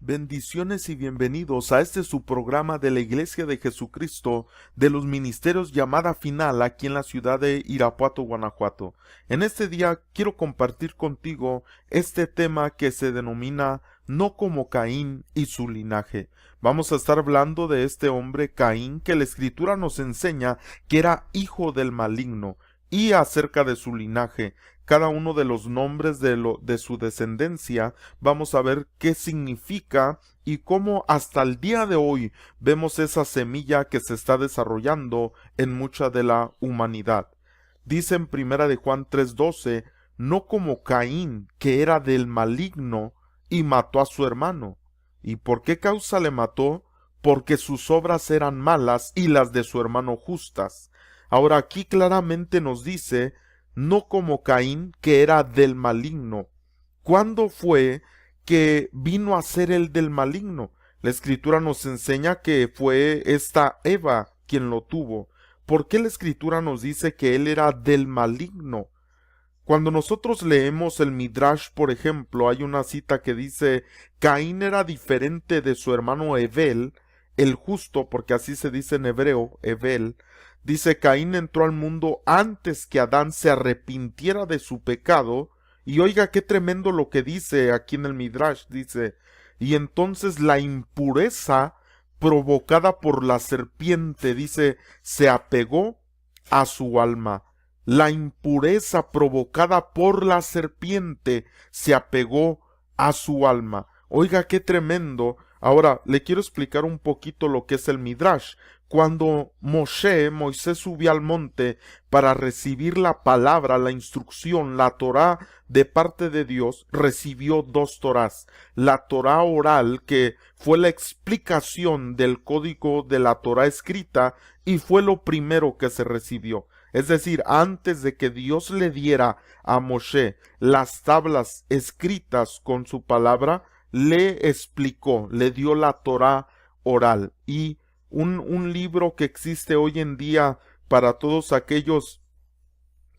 Bendiciones y bienvenidos a este su programa de la Iglesia de Jesucristo de los Ministerios Llamada Final aquí en la ciudad de Irapuato, Guanajuato. En este día quiero compartir contigo este tema que se denomina No como Caín y su linaje. Vamos a estar hablando de este hombre Caín que la Escritura nos enseña que era hijo del maligno y acerca de su linaje. Cada uno de los nombres de su descendencia, vamos a ver qué significa y cómo hasta el día de hoy vemos esa semilla que se está desarrollando en mucha de la humanidad. Dice en Primera de Juan 3:12, no como Caín, que era del maligno y mató a su hermano. ¿Y por qué causa le mató? Porque sus obras eran malas y las de su hermano justas. Ahora aquí claramente nos dice no como Caín, que era del maligno. ¿Cuándo fue que vino a ser el del maligno? La Escritura nos enseña que fue esta Eva quien lo tuvo. ¿Por qué la Escritura nos dice que él era del maligno? Cuando nosotros leemos el Midrash, por ejemplo, hay una cita que dice, Caín era diferente de su hermano Ebel, el justo, porque así se dice en hebreo, Ebel. Dice, Caín entró al mundo antes que Adán se arrepintiera de su pecado, y oiga qué tremendo lo que dice aquí en el Midrash, dice, y entonces la impureza provocada por la serpiente, dice, se apegó a su alma. La impureza provocada por la serpiente se apegó a su alma. Oiga, qué tremendo. Ahora, le quiero explicar un poquito lo que es el Midrash. Cuando Moisés subió al monte para recibir la palabra, la instrucción, la Torá de parte de Dios, recibió dos Torás. La Torá oral, que fue la explicación del código de la Torá escrita, y fue lo primero que se recibió. Es decir, antes de que Dios le diera a Moshe las tablas escritas con su palabra, le explicó, le dio la Torá oral. Y un libro que existe hoy en día para todos aquellos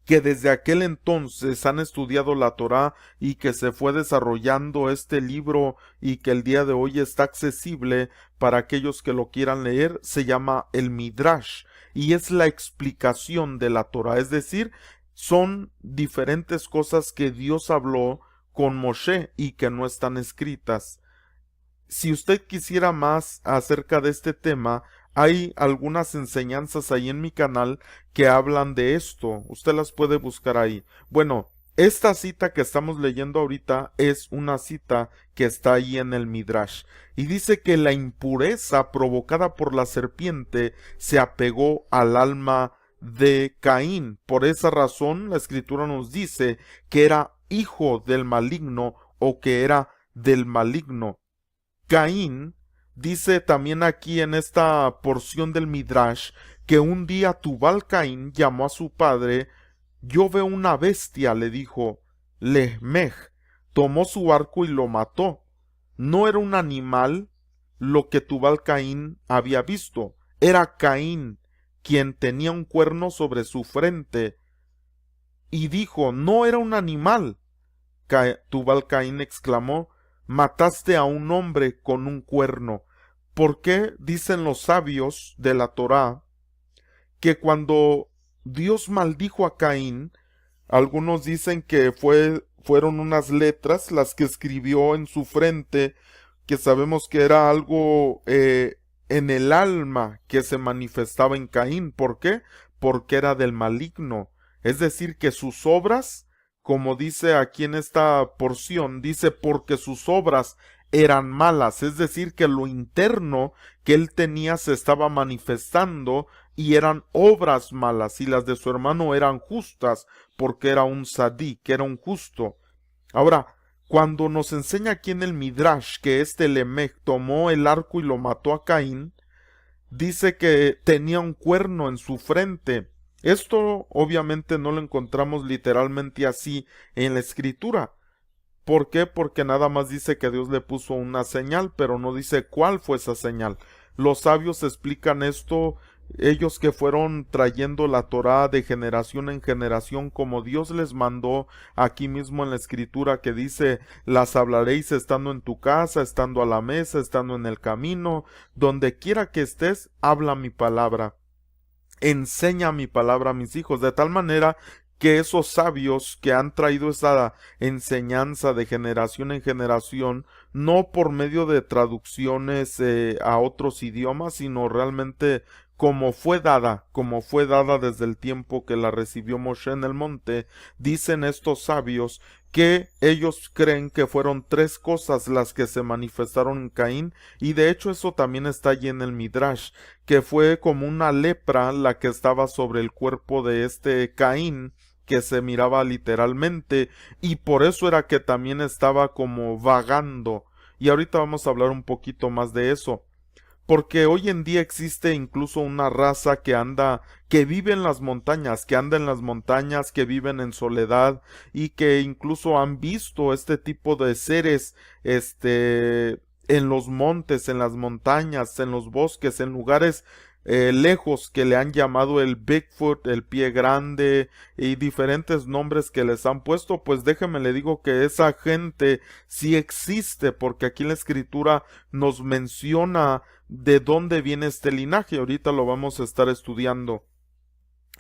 que desde aquel entonces han estudiado la Torá y que se fue desarrollando este libro y que el día de hoy está accesible para aquellos que lo quieran leer, se llama el Midrash y es la explicación de la Torá, es decir, son diferentes cosas que Dios habló con Moshe y que no están escritas. Si usted quisiera más acerca de este tema, hay algunas enseñanzas ahí en mi canal que hablan de esto. Usted las puede buscar ahí. Bueno, esta cita que estamos leyendo ahorita es una cita que está ahí en el Midrash. Y dice que la impureza provocada por la serpiente se apegó al alma de Caín. Por esa razón, la Escritura nos dice que era hijo del maligno o que era del maligno. Caín dice también aquí en esta porción del Midrash que un día Tubal Caín llamó a su padre, yo veo una bestia, le dijo, Lemej, tomó su arco y lo mató. No era un animal lo que Tubal Caín había visto, era Caín quien tenía un cuerno sobre su frente. Y dijo, no era un animal. Tubal Caín exclamó, mataste a un hombre con un cuerno. ¿Por qué dicen los sabios de la Torá que cuando Dios maldijo a Caín, algunos dicen que fueron unas letras las que escribió en su frente, que sabemos que era algo en el alma que se manifestaba en Caín? ¿Por qué? Porque era del maligno. Es decir, que sus obras, como dice aquí en esta porción, dice porque sus obras eran malas, es decir, que lo interno que él tenía se estaba manifestando y eran obras malas, y las de su hermano eran justas, porque era un sadí, que era un justo. Ahora, cuando nos enseña aquí en el Midrash que este Lemej tomó el arco y lo mató a Caín, dice que tenía un cuerno en su frente. Esto obviamente no lo encontramos literalmente así en la escritura. ¿Por qué? Porque nada más dice que Dios le puso una señal, pero no dice cuál fue esa señal. Los sabios explican esto ellos que fueron trayendo la Torá de generación en generación como Dios les mandó aquí mismo en la escritura que dice, las hablaréis estando en tu casa, estando a la mesa, estando en el camino, donde quiera que estés, habla mi palabra. Enseña mi palabra a mis hijos, de tal manera que esos sabios que han traído esa enseñanza de generación en generación, no por medio de traducciones a otros idiomas, sino realmente como fue dada desde el tiempo que la recibió Moshe en el monte, dicen estos sabios que ellos creen que fueron tres cosas las que se manifestaron en Caín, y de hecho eso también está allí en el Midrash, que fue como una lepra la que estaba sobre el cuerpo de este Caín, que se miraba literalmente, y por eso era que también estaba como vagando. Y ahorita vamos a hablar un poquito más de eso, porque hoy en día existe incluso una raza que vive en las montañas, que anda en las montañas, que viven en soledad y que incluso han visto este tipo de seres, en los montes, en las montañas, en los bosques, en lugares lejos que le han llamado el Bigfoot, el pie grande y diferentes nombres que les han puesto. Pues déjeme le digo que esa gente sí existe, porque aquí en la escritura nos menciona de dónde viene este linaje. Ahorita lo vamos a estar estudiando.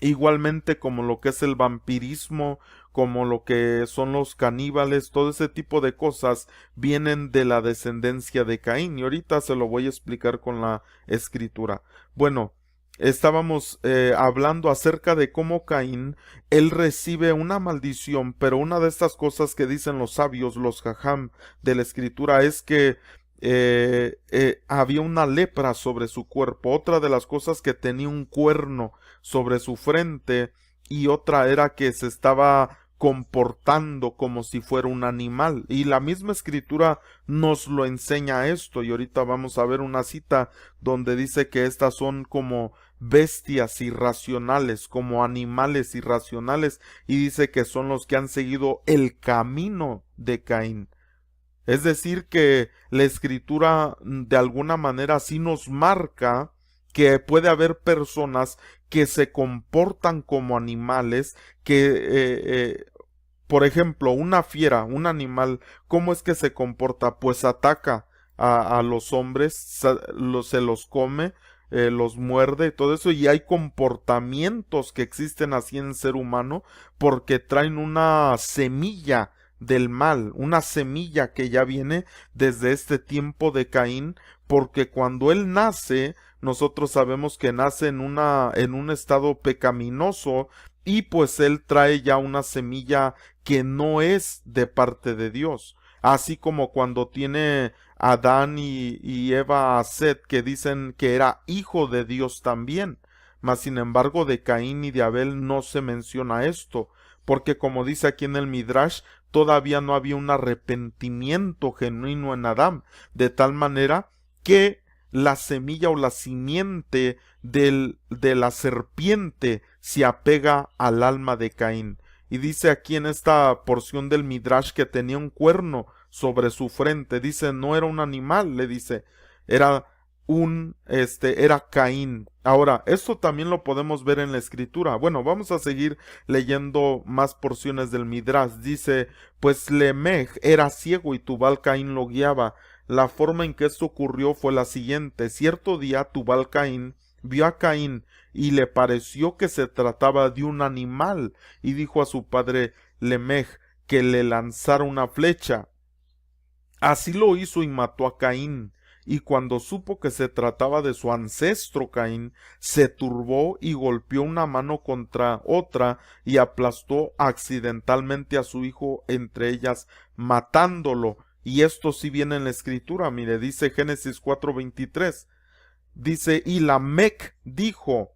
Igualmente como lo que es el vampirismo, como lo que son los caníbales, todo ese tipo de cosas vienen de la descendencia de Caín, y ahorita se lo voy a explicar con la escritura. Bueno, estábamos hablando acerca de cómo Caín, él recibe una maldición, pero una de estas cosas que dicen los sabios, los jajam de la escritura, es que había una lepra sobre su cuerpo. Otra de las cosas, que tenía un cuerno sobre su frente, y otra era que se estaba comportando como si fuera un animal, y la misma escritura nos lo enseña esto, y ahorita vamos a ver una cita donde dice que estas son como bestias irracionales, como animales irracionales, y dice que son los que han seguido el camino de Caín. Es decir, que la escritura de alguna manera sí nos marca que puede haber personas que se comportan como animales, por ejemplo, una fiera, un animal, ¿cómo es que se comporta? Pues ataca a los hombres, se los come, los muerde y todo eso, y hay comportamientos que existen así en el ser humano porque traen una semilla del mal, una semilla que ya viene desde este tiempo de Caín, porque cuando él nace, nosotros sabemos que nace en un estado pecaminoso, y pues él trae ya una semilla que no es de parte de Dios. Así como cuando tiene Adán y Eva a Set, que dicen que era hijo de Dios también. Mas sin embargo de Caín y de Abel no se menciona esto, porque como dice aquí en el Midrash, todavía no había un arrepentimiento genuino en Adán, de tal manera que la semilla o la simiente de la serpiente se apega al alma de Caín. Y dice aquí en esta porción del Midrash que tenía un cuerno sobre su frente. Dice, no era un animal, le dice, era era Caín. Ahora, esto también lo podemos ver en la escritura. Bueno, vamos a seguir leyendo más porciones del Midrash. Dice, pues Lemej era ciego y Tubal Caín lo guiaba. La forma en que esto ocurrió fue la siguiente. Cierto día Tubal Caín vio a Caín y le pareció que se trataba de un animal, y dijo a su padre Lemej que le lanzara una flecha. Así lo hizo y mató a Caín. Y cuando supo que se trataba de su ancestro Caín, se turbó y golpeó una mano contra otra y aplastó accidentalmente a su hijo entre ellas, matándolo. Y esto sí viene en la escritura, mire, dice Génesis 4:23. Dice, y Lamec dijo.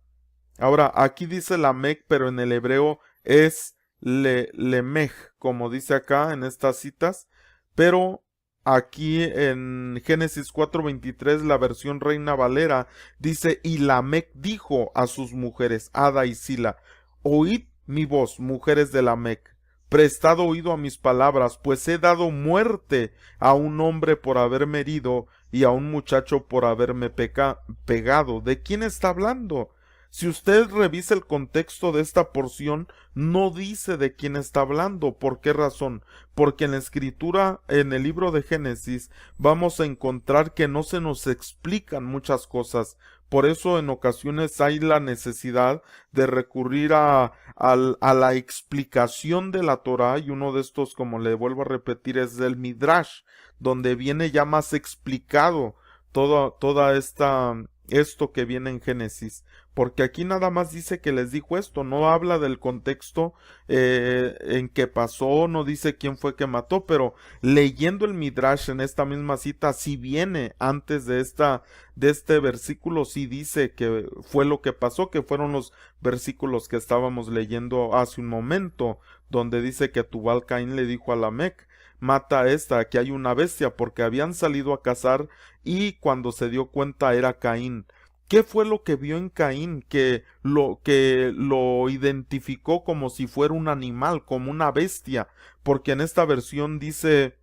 Ahora, aquí dice Lamec, pero en el hebreo es Lemej, como dice acá en estas citas, pero aquí en Génesis 4:23, la versión Reina Valera, dice, y Lamec dijo a sus mujeres, Ada y Sila, oíd mi voz, mujeres de Lamec, prestad oído a mis palabras, pues he dado muerte a un hombre por haberme herido y a un muchacho por haberme pegado. ¿De quién está hablando? Si usted revisa el contexto de esta porción, no dice de quién está hablando. ¿Por qué razón? Porque en la escritura, en el libro de Génesis, vamos a encontrar que no se nos explican muchas cosas. Por eso en ocasiones hay la necesidad de recurrir a la explicación de la Torá, y uno de estos, como le vuelvo a repetir, es del Midrash, donde viene ya más explicado toda esto que viene en Génesis, porque aquí nada más dice que les dijo esto, no habla del contexto en que pasó, no dice quién fue que mató, pero leyendo el Midrash en esta misma cita, sí viene antes de este versículo, sí dice que fue lo que pasó, que fueron los versículos que estábamos leyendo hace un momento, donde dice que Tubal Caín le dijo a Lamec: mata a esta, que hay una bestia, porque habían salido a cazar y cuando se dio cuenta era Caín. ¿Qué fue lo que vio en Caín? Que lo identificó como si fuera un animal, como una bestia, porque en esta versión dice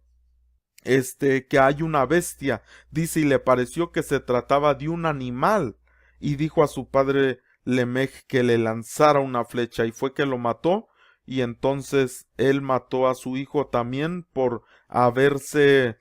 que hay una bestia, dice, y le pareció que se trataba de un animal, y dijo a su padre Lemech que le lanzara una flecha, y fue que lo mató, y entonces él mató a su hijo también por haberse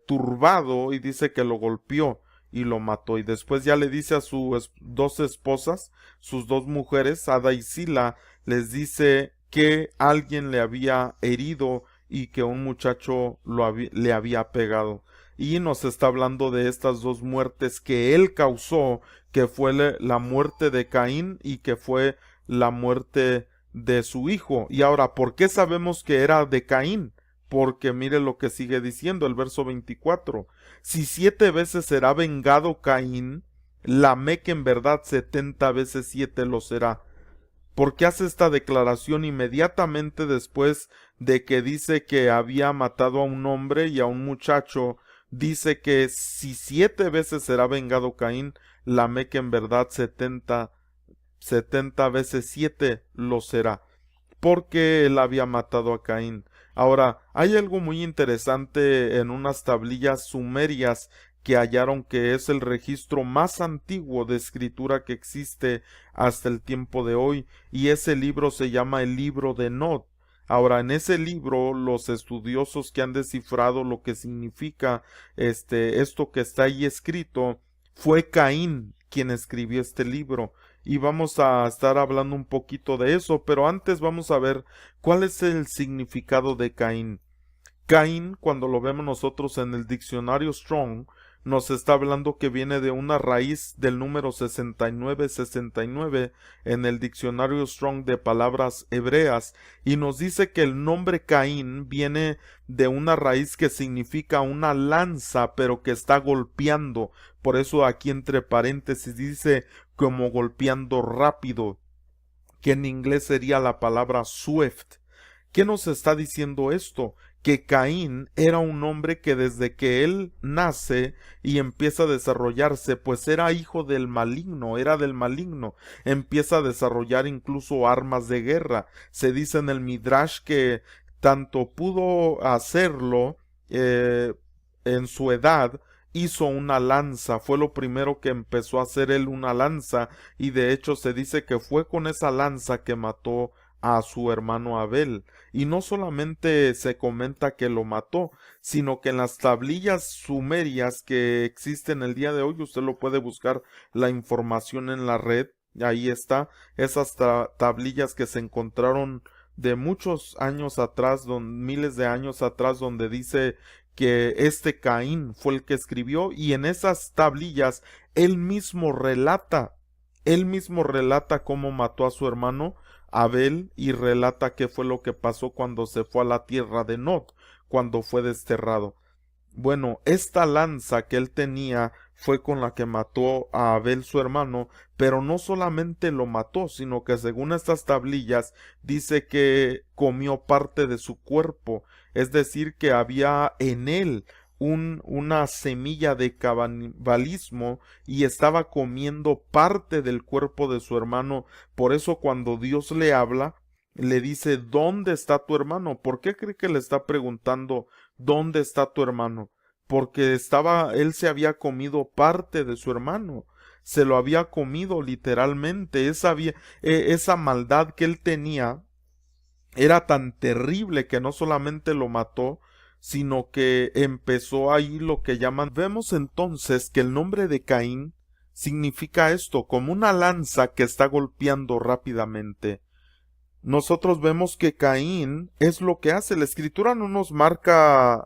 turbado, y dice que lo golpeó y lo mató, y después ya le dice a sus dos esposas, sus dos mujeres, Ada y Sila, les dice que alguien le había herido y que un muchacho le había pegado. Y nos está hablando de estas dos muertes que él causó, que fue la muerte de Caín y que fue la muerte de su hijo. Y ahora, ¿por qué sabemos que era de Caín? Porque mire lo que sigue diciendo el verso 24. Si 7 veces será vengado Caín, Lamec en verdad 70 veces 7 lo será. Porque hace esta declaración inmediatamente después de que dice que había matado a un hombre y a un muchacho. Dice que si 7 veces será vengado Caín, Lamec en verdad 70 veces 7 lo será, porque él había matado a Caín. Ahora, hay algo muy interesante en unas tablillas sumerias que hallaron, que es el registro más antiguo de escritura que existe hasta el tiempo de hoy, y ese libro se llama el libro de Nod. Ahora, en ese libro, los estudiosos que han descifrado lo que significa esto que está ahí escrito, fue Caín quien escribió este libro, y vamos a estar hablando un poquito de eso, pero antes vamos a ver cuál es el significado de Caín. Caín, cuando lo vemos nosotros en el diccionario Strong, nos está hablando que viene de una raíz del número 6969 en el diccionario Strong de palabras hebreas, y nos dice que el nombre Caín viene de una raíz que significa una lanza, pero que está golpeando. Por eso aquí entre paréntesis dice como golpeando rápido, que en inglés sería la palabra swift. ¿Qué nos está diciendo esto? Que Caín era un hombre que desde que él nace y empieza a desarrollarse, pues era hijo del maligno, era del maligno, empieza a desarrollar incluso armas de guerra. Se dice en el Midrash que tanto pudo hacerlo en su edad, hizo una lanza, fue lo primero que empezó a hacer él, una lanza, y de hecho se dice que fue con esa lanza que mató a su hermano Abel. Y no solamente se comenta que lo mató, sino que en las tablillas sumerias que existen el día de hoy, usted lo puede buscar la información en la red, ahí está, esas tablillas que se encontraron de muchos años atrás, miles de años atrás, donde dice que Caín fue el que escribió, y en esas tablillas él mismo relata cómo mató a su hermano Abel, y relata qué fue lo que pasó cuando se fue a la tierra de Nod, cuando fue desterrado. Bueno, esta lanza que él tenía fue con la que mató a Abel su hermano, pero no solamente lo mató, sino que según estas tablillas dice que comió parte de su cuerpo, es decir, que había en él una semilla de canibalismo y estaba comiendo parte del cuerpo de su hermano. Por eso cuando Dios le habla, le dice: ¿dónde está tu hermano? ¿Por qué cree que le está preguntando dónde está tu hermano? Porque él se había comido parte de su hermano. se lo había comido literalmente. Esa maldad que él tenía era tan terrible que no solamente lo mató, sino que empezó ahí lo que llaman. Vemos entonces que el nombre de Caín significa esto, como una lanza que está golpeando rápidamente. Nosotros vemos que Caín es lo que hace. La escritura no nos marca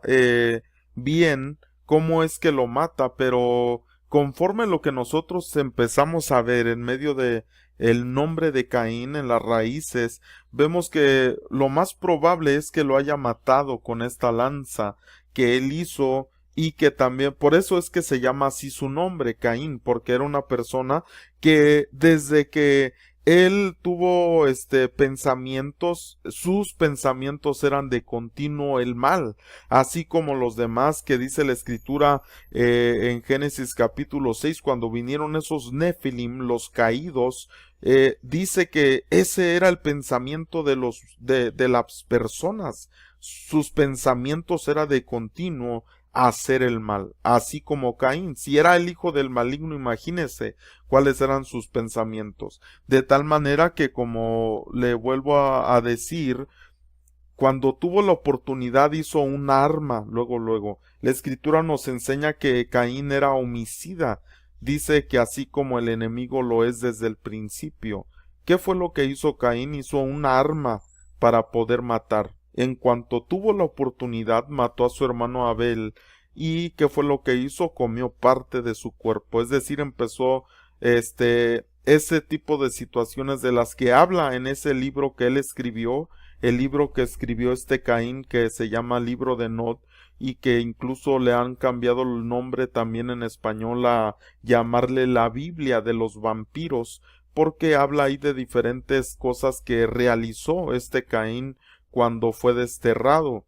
bien cómo es que lo mata, pero conforme lo que nosotros empezamos a ver en medio de el nombre de Caín en las raíces, vemos que lo más probable es que lo haya matado con esta lanza que él hizo, y que también por eso es que se llama así su nombre, Caín, porque era una persona que desde que él tuvo pensamientos, sus pensamientos eran de continuo el mal, así como los demás que dice la escritura en Génesis capítulo 6, cuando vinieron esos Nefilim, los caídos, dice que ese era el pensamiento de las personas. Sus pensamientos era de continuo hacer el mal, así como Caín. Si era el hijo del maligno, imagínese cuáles eran sus pensamientos. De tal manera que, como le vuelvo a decir, cuando tuvo la oportunidad hizo un arma, luego. La escritura nos enseña que Caín era homicida. Dice que así como el enemigo lo es desde el principio. ¿Qué fue lo que hizo Caín? Hizo un arma para poder matar. En cuanto tuvo la oportunidad, mató a su hermano Abel. ¿Y qué fue lo que hizo? Comió parte de su cuerpo. Es decir, empezó ese tipo de situaciones de las que habla en ese libro que él escribió, el libro que escribió Caín, que se llama Libro de Nod, y que incluso le han cambiado el nombre también en español a llamarle la Biblia de los vampiros, porque habla ahí de diferentes cosas que realizó Caín cuando fue desterrado.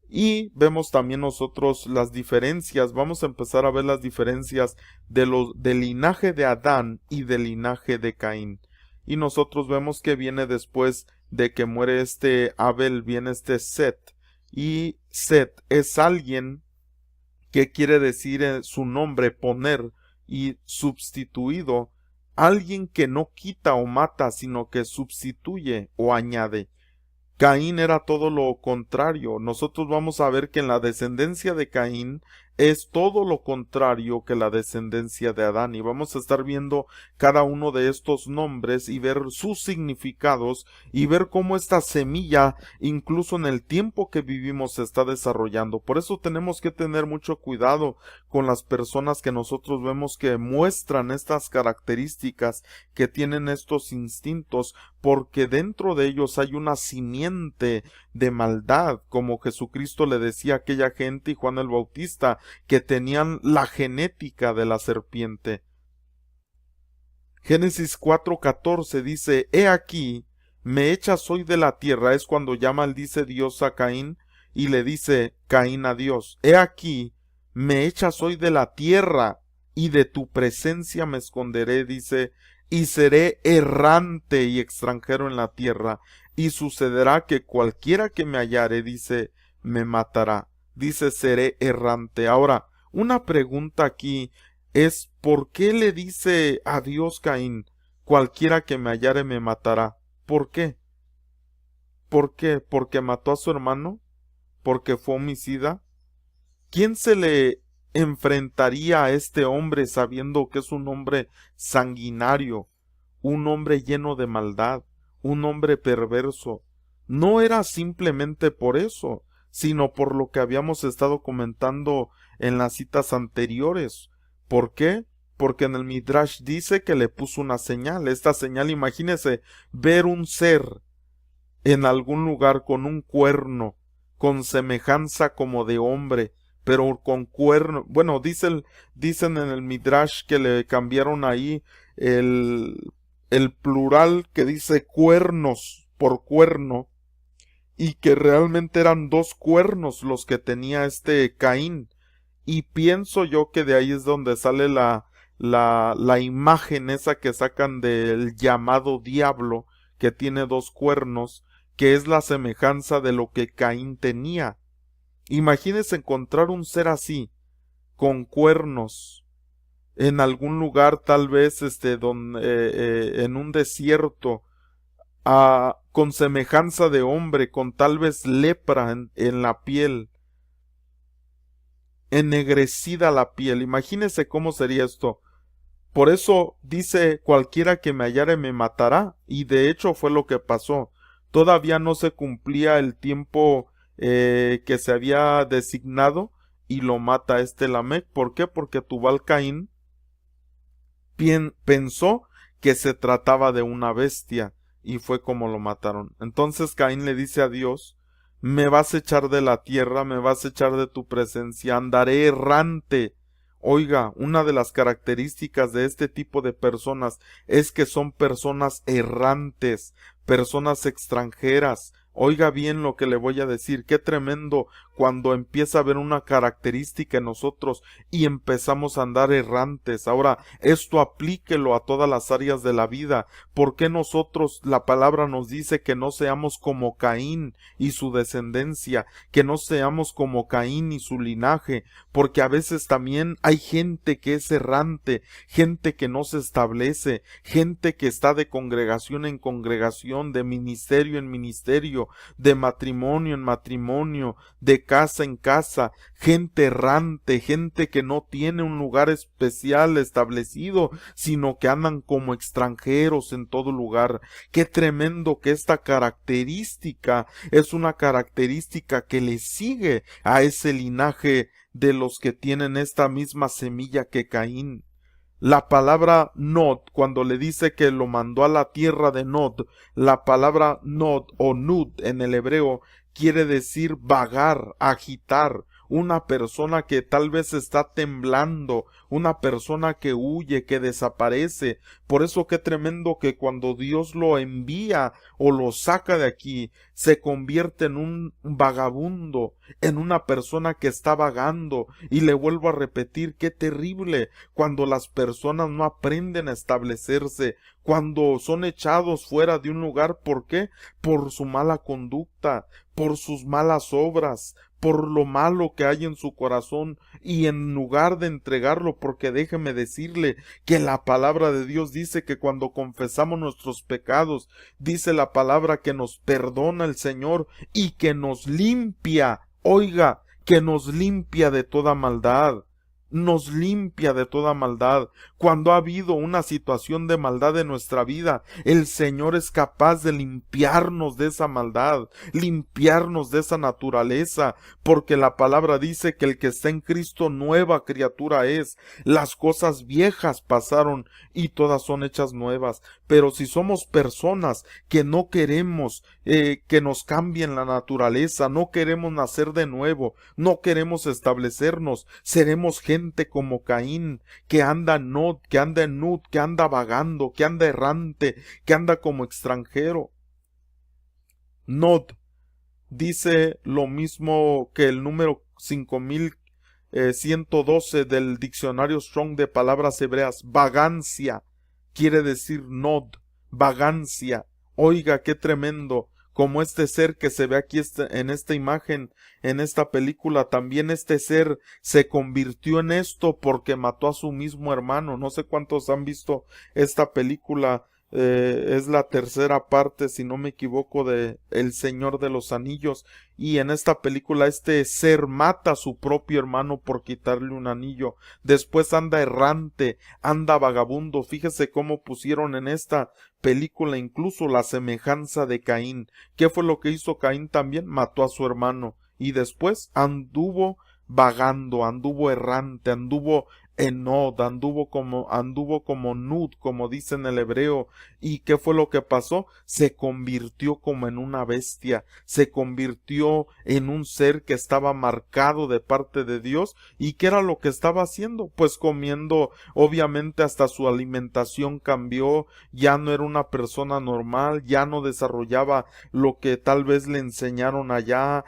Y vemos también nosotros las diferencias. Vamos a empezar a ver las diferencias del linaje de Adán y del linaje de Caín. Y nosotros vemos que viene después de que muere Abel, viene Set. Y Set es alguien que quiere decir su nombre, poner, y sustituido, alguien que no quita o mata, sino que sustituye o añade. Caín era todo lo contrario. Nosotros vamos a ver que en la descendencia de Caín es todo lo contrario que la descendencia de Adán, y vamos a estar viendo cada uno de estos nombres y ver sus significados y ver cómo esta semilla incluso en el tiempo que vivimos se está desarrollando. Por eso tenemos que tener mucho cuidado con las personas que nosotros vemos que muestran estas características, que tienen estos instintos, porque dentro de ellos hay una simiente de maldad, como Jesucristo le decía a aquella gente y Juan el Bautista, que tenían la genética de la serpiente. Génesis 4:14 dice: He aquí, me echas hoy de la tierra. Es cuando ya maldice Dios a Caín y le dice Caín a Dios: He aquí, me echas hoy de la tierra, y de tu presencia me esconderé, dice, y seré errante y extranjero en la tierra, y sucederá que cualquiera que me hallare, dice, me matará. Dice, seré errante. Ahora, una pregunta aquí es: ¿por qué le dice a Dios Caín, cualquiera que me hallare me matará? ¿Por qué? ¿Por qué? ¿Porque mató a su hermano? ¿Porque fue homicida? ¿Quién se le enfrentaría a este hombre sabiendo que es un hombre sanguinario, un hombre lleno de maldad, un hombre perverso? No era simplemente por eso, sino por lo que habíamos estado comentando en las citas anteriores. ¿Por qué? Porque en el Midrash dice que le puso una señal. Esta señal, imagínese ver un ser en algún lugar con un cuerno, con semejanza como de hombre, pero con cuerno. Bueno, dicen en el Midrash que le cambiaron ahí el plural, que dice cuernos por cuerno, y que realmente eran dos cuernos los que tenía Caín. Y pienso yo que de ahí es donde sale la imagen esa que sacan del llamado diablo, que tiene dos cuernos, que es la semejanza de lo que Caín tenía. Imagínese encontrar un ser así, con cuernos, en algún lugar tal vez en un desierto, con semejanza de hombre, con tal vez lepra en la piel, ennegrecida la piel. Imagínese cómo sería esto. Por eso dice, cualquiera que me hallare me matará, y de hecho fue lo que pasó. Todavía no se cumplía el tiempo que se había designado, y lo mata Lamec. ¿Por qué? Porque Tubal Caín pensó que se trataba de una bestia, y fue como lo mataron. Entonces Caín le dice a Dios, me vas a echar de la tierra, me vas a echar de tu presencia, andaré errante. Oiga, una de las características de este tipo de personas es que son personas errantes, personas extranjeras. Oiga bien lo que le voy a decir, qué tremendo cuando empieza a haber una característica en nosotros y empezamos a andar errantes. Ahora, esto aplíquelo a todas las áreas de la vida. ¿Por qué nosotros, la palabra nos dice que no seamos como Caín y su descendencia, que no seamos como Caín y su linaje? Porque a veces también hay gente que es errante, gente que no se establece, gente que está de congregación en congregación, de ministerio en ministerio, de matrimonio en matrimonio, de casa en casa, gente errante, gente que no tiene un lugar especial establecido, sino que andan como extranjeros en todo lugar. Qué tremendo que esta característica es una característica que le sigue a ese linaje de los que tienen esta misma semilla que Caín. La palabra Nod, cuando le dice que lo mandó a la tierra de Nod, la palabra Nod o Nud en el hebreo quiere decir vagar, agitar, una persona que tal vez está temblando, una persona que huye, que desaparece. Por eso qué tremendo que cuando Dios lo envía o lo saca de aquí, se convierte en un vagabundo, en una persona que está vagando. Y le vuelvo a repetir, qué terrible cuando las personas no aprenden a establecerse, cuando son echados fuera de un lugar. ¿Por qué? Por su mala conducta, por sus malas obras, por lo malo que hay en su corazón, y en lugar de entregarlo, porque déjeme decirle que la palabra de Dios dice que cuando confesamos nuestros pecados, dice la palabra que nos perdona el Señor y que nos limpia, oiga, que nos limpia de toda maldad. Nos limpia de toda maldad. Cuando ha habido una situación de maldad en nuestra vida, el Señor es capaz de limpiarnos de esa maldad, limpiarnos de esa naturaleza, porque la palabra dice que el que está en Cristo nueva criatura es. Las cosas viejas pasaron y todas son hechas nuevas. Pero si somos personas que no queremos que nos cambien la naturaleza, no queremos nacer de nuevo, no queremos establecernos, seremos gente como Caín, que anda en Nod, que anda en Nud, que anda vagando, que anda errante, que anda como extranjero. Nod dice lo mismo que el número 5112 del diccionario Strong de palabras hebreas. Vagancia quiere decir Nod, vagancia. Oiga, qué tremendo. Como este ser que se ve aquí en esta imagen, en esta película, también este ser se convirtió en esto porque mató a su mismo hermano. No sé cuántos han visto esta película. Es la tercera parte, si no me equivoco, de El Señor de los Anillos, y en esta película este ser mata a su propio hermano por quitarle un anillo. Después anda errante, anda vagabundo. Fíjese cómo pusieron en esta película incluso la semejanza de Caín. ¿Qué fue lo que hizo Caín también? Mató a su hermano y después anduvo vagando, anduvo errante, anduvo Enod, anduvo como Nud, como dice en el hebreo. ¿Y qué fue lo que pasó? Se convirtió como en una bestia, se convirtió en un ser que estaba marcado de parte de Dios. ¿Y qué era lo que estaba haciendo? Pues comiendo, obviamente hasta su alimentación cambió, ya no era una persona normal, ya no desarrollaba lo que tal vez le enseñaron allá,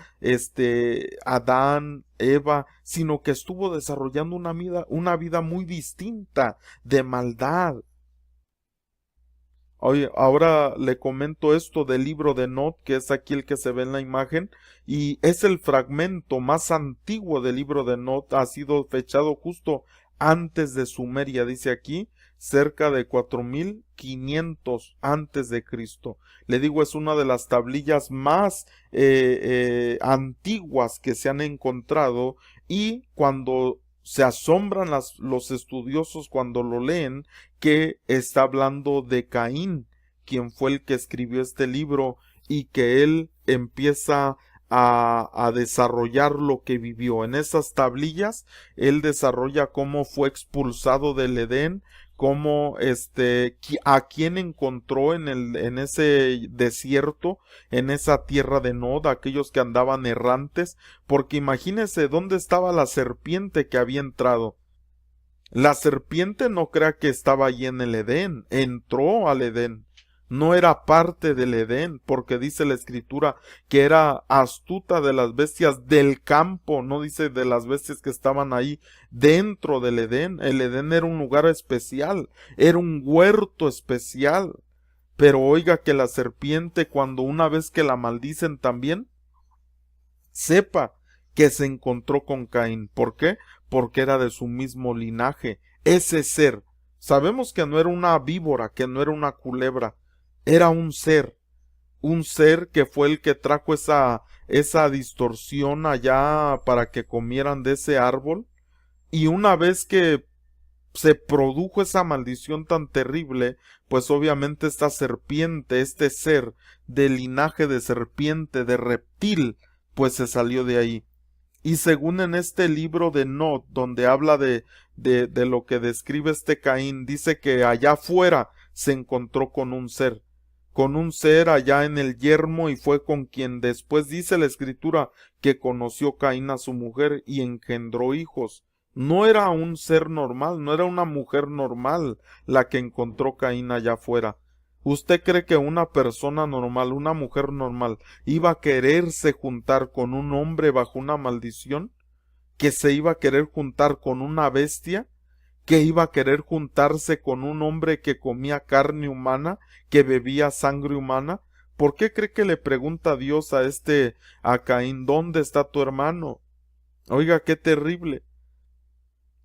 Adán, Eva, sino que estuvo desarrollando una vida muy distinta de maldad. Oye, ahora le comento esto del libro de Nod, que es aquí el que se ve en la imagen, y es el fragmento más antiguo del libro de Nod, ha sido fechado justo antes de Sumeria, dice aquí, cerca de 4500 antes de Cristo. Le digo, es una de las tablillas más antiguas que se han encontrado, y cuando se asombran los estudiosos cuando lo leen, que está hablando de Caín, quien fue el que escribió este libro, y que él empieza a desarrollar lo que vivió. En esas tablillas, él desarrolla cómo fue expulsado del Edén, cómo a quién encontró en ese desierto, en esa tierra de Nod, aquellos que andaban errantes, porque imagínense dónde estaba la serpiente que había entrado. La serpiente no crea que estaba allí en el Edén, entró al Edén. No era parte del Edén, porque dice la escritura que era astuta de las bestias del campo, no dice de las bestias que estaban ahí dentro del Edén. El Edén era un lugar especial, era un huerto especial. Pero oiga que la serpiente, cuando una vez que la maldicen también, sepa que se encontró con Caín. ¿Por qué? Porque era de su mismo linaje. Ese ser, sabemos que no era una víbora, que no era una culebra, era un ser que fue el que trajo esa distorsión allá para que comieran de ese árbol. Y una vez que se produjo esa maldición tan terrible, pues obviamente esta serpiente, este ser de linaje de serpiente, de reptil, pues se salió de ahí. Y según en este libro de Nod, donde habla de lo que describe este Caín, dice que allá afuera se encontró con un ser allá en el yermo, y fue con quien después dice la escritura que conoció Caín a su mujer y engendró hijos. No era un ser normal, no era una mujer normal la que encontró Caín allá afuera. ¿Usted cree que una persona normal, una mujer normal, iba a quererse juntar con un hombre bajo una maldición? ¿Que se iba a querer juntar con una bestia? ¿Que iba a querer juntarse con un hombre que comía carne humana, que bebía sangre humana? ¿Por qué cree que le pregunta Dios a Caín, ¿dónde está tu hermano? Oiga, qué terrible.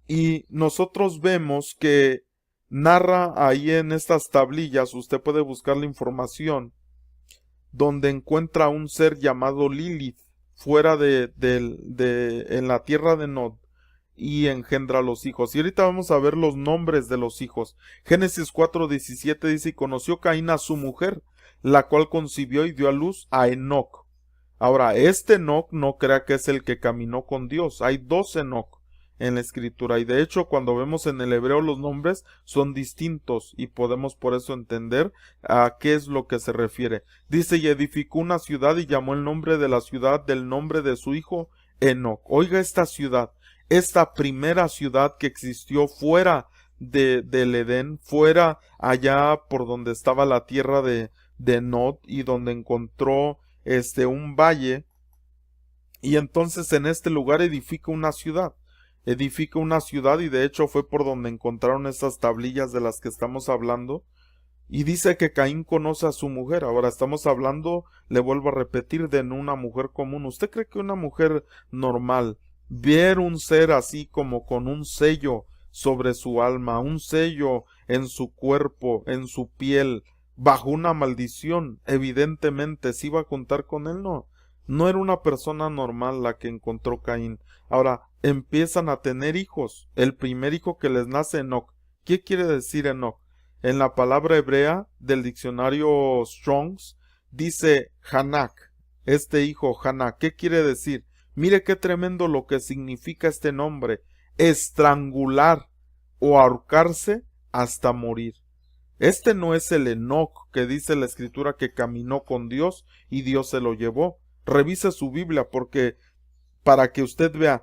Y nosotros vemos que narra ahí en estas tablillas, usted puede buscar la información, donde encuentra un ser llamado Lilith fuera en la tierra de Nod, y engendra los hijos. Y ahorita vamos a ver los nombres de los hijos. Génesis 4:17 dice: y conoció Caín a su mujer, la cual concibió y dio a luz a Enoc. Ahora, este Enoc no crea que es el que caminó con Dios. Hay dos Enoc en la escritura, y de hecho cuando vemos en el hebreo los nombres son distintos, y podemos por eso entender a qué es lo que se refiere. Dice: y edificó una ciudad y llamó el nombre de la ciudad del nombre de su hijo Enoc. Oiga, esta ciudad, esta primera ciudad que existió fuera del Edén, fuera allá por donde estaba la tierra de Nod, y donde encontró un valle, y entonces en este lugar edifica una ciudad, y de hecho fue por donde encontraron esas tablillas de las que estamos hablando. Y dice que Caín conoce a su mujer. Ahora estamos hablando, le vuelvo a repetir, de una mujer común. ¿Usted cree que una mujer normal, ver un ser así como con un sello sobre su alma, un sello en su cuerpo, en su piel, bajo una maldición, evidentemente se iba a contar con él? No, no era una persona normal la que encontró Caín. Ahora empiezan a tener hijos. El primer hijo que les nace, Enoc. ¿Qué quiere decir Enoc? En la palabra hebrea del diccionario Strong's dice Hanak, este hijo Hanak. ¿Qué quiere decir? Mire qué tremendo lo que significa este nombre: estrangular o ahorcarse hasta morir. Este no es el Enoc que dice la escritura que caminó con Dios y Dios se lo llevó. Revise su Biblia, porque para que usted vea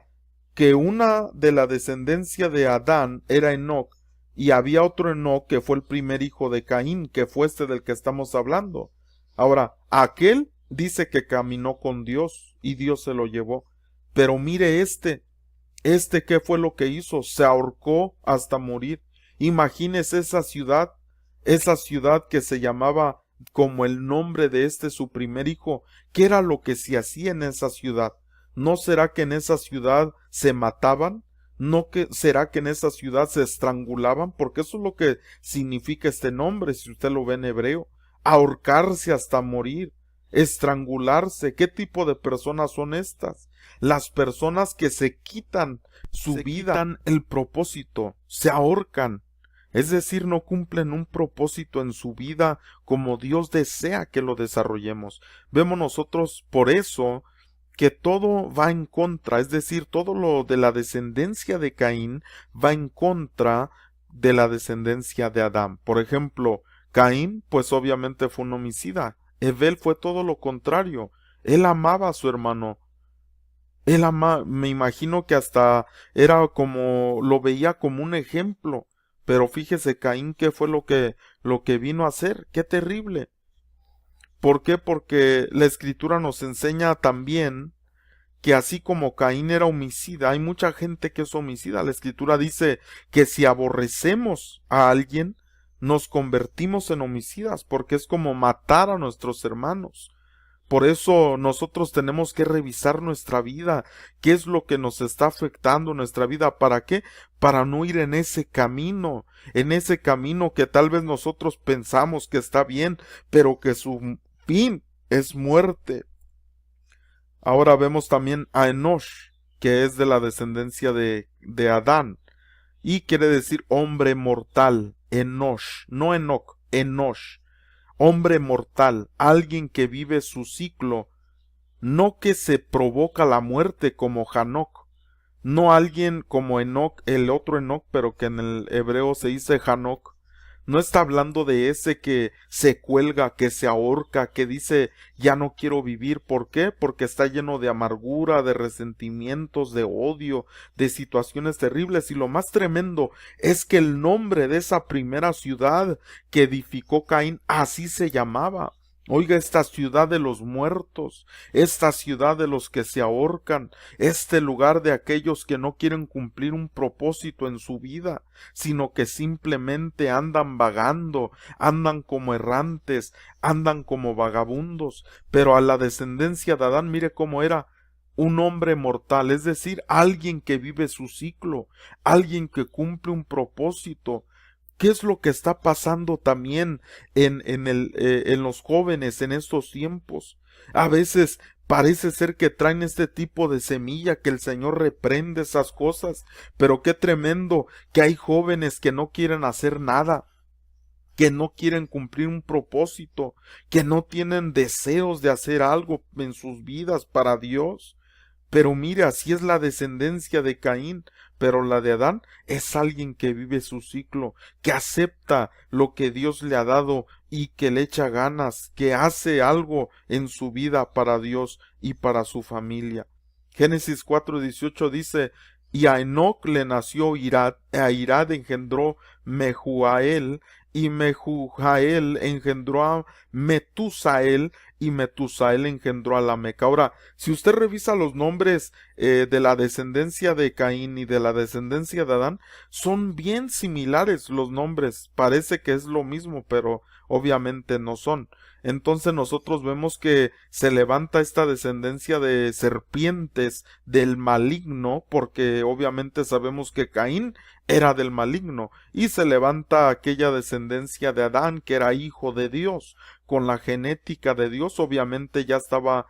que una de la descendencia de Adán era Enoc, y había otro Enoc que fue el primer hijo de Caín, que fue este del que estamos hablando. Ahora, aquel dice que caminó con Dios y Dios se lo llevó. Pero mire ¿qué fue lo que hizo? Se ahorcó hasta morir. Imagínese esa ciudad que se llamaba como el nombre de su primer hijo. ¿Qué era lo que se hacía en esa ciudad? ¿No será que en esa ciudad se mataban? ¿No que será que en esa ciudad se estrangulaban? Porque eso es lo que significa este nombre, si usted lo ve en hebreo. Ahorcarse hasta morir, estrangularse. ¿Qué tipo de personas son estas? Las personas que se quitan su vida, quitan el propósito, se ahorcan. Es decir, no cumplen un propósito en su vida como Dios desea que lo desarrollemos. Vemos nosotros por eso que todo va en contra, es decir, todo lo de la descendencia de Caín va en contra de la descendencia de Adán. Por ejemplo, Caín, pues obviamente fue un homicida. Abel fue todo lo contrario. Él amaba a su hermano. Me imagino que hasta era como, lo veía como un ejemplo. Pero fíjese, Caín, ¿qué fue lo que vino a hacer? ¡Qué terrible! ¿Por qué? Porque la escritura nos enseña también que así como Caín era homicida, hay mucha gente que es homicida. La escritura dice que si aborrecemos a alguien, nos convertimos en homicidas, porque es como matar a nuestros hermanos. Por eso nosotros tenemos que revisar nuestra vida, qué es lo que nos está afectando en nuestra vida, ¿para qué? Para no ir en ese camino que tal vez nosotros pensamos que está bien, pero que su fin es muerte. Ahora vemos también a Enosh, que es de la descendencia de Adán, y quiere decir hombre mortal, Enosh, no Enoch, Enosh, hombre mortal, alguien que vive su ciclo, no que se provoca la muerte como Hanoc, no alguien como Enoch, el otro Enoch, pero que en el hebreo se dice Hanoc. No está hablando de ese que se cuelga, que se ahorca, que dice ya no quiero vivir. ¿Por qué? Porque está lleno de amargura, de resentimientos, de odio, de situaciones terribles. Y lo más tremendo es que el nombre de esa primera ciudad que edificó Caín así se llamaba. Oiga, esta ciudad de los muertos, esta ciudad de los que se ahorcan, este lugar de aquellos que no quieren cumplir un propósito en su vida, sino que simplemente andan vagando, andan como errantes, andan como vagabundos. Pero a la descendencia de Adán, mire cómo era: un hombre mortal, es decir, alguien que vive su ciclo, alguien que cumple un propósito. ¿Qué es lo que está pasando también en los jóvenes en estos tiempos? A veces parece ser que traen este tipo de semilla, que el Señor reprende esas cosas, pero qué tremendo que hay jóvenes que no quieren hacer nada, que no quieren cumplir un propósito, que no tienen deseos de hacer algo en sus vidas para Dios. Pero mire, así es la descendencia de Caín, pero la de Adán es alguien que vive su ciclo, que acepta lo que Dios le ha dado y que le echa ganas, que hace algo en su vida para Dios y para su familia. Génesis 4:18 dice: y a Enoc le nació Irad, a Irad engendró Mehujael, y Mehujael engendró a Metusael, y Metusael engendró a Lamec. Ahora, si usted revisa los nombres de la descendencia de Caín y de la descendencia de Adán, son bien similares los nombres. Parece que es lo mismo, pero obviamente no son. Entonces nosotros vemos que se levanta esta descendencia de serpientes del maligno, porque obviamente sabemos que Caín era del maligno, y se levanta aquella descendencia de Adán, que era hijo de Dios, con la genética de Dios. Obviamente ya estaba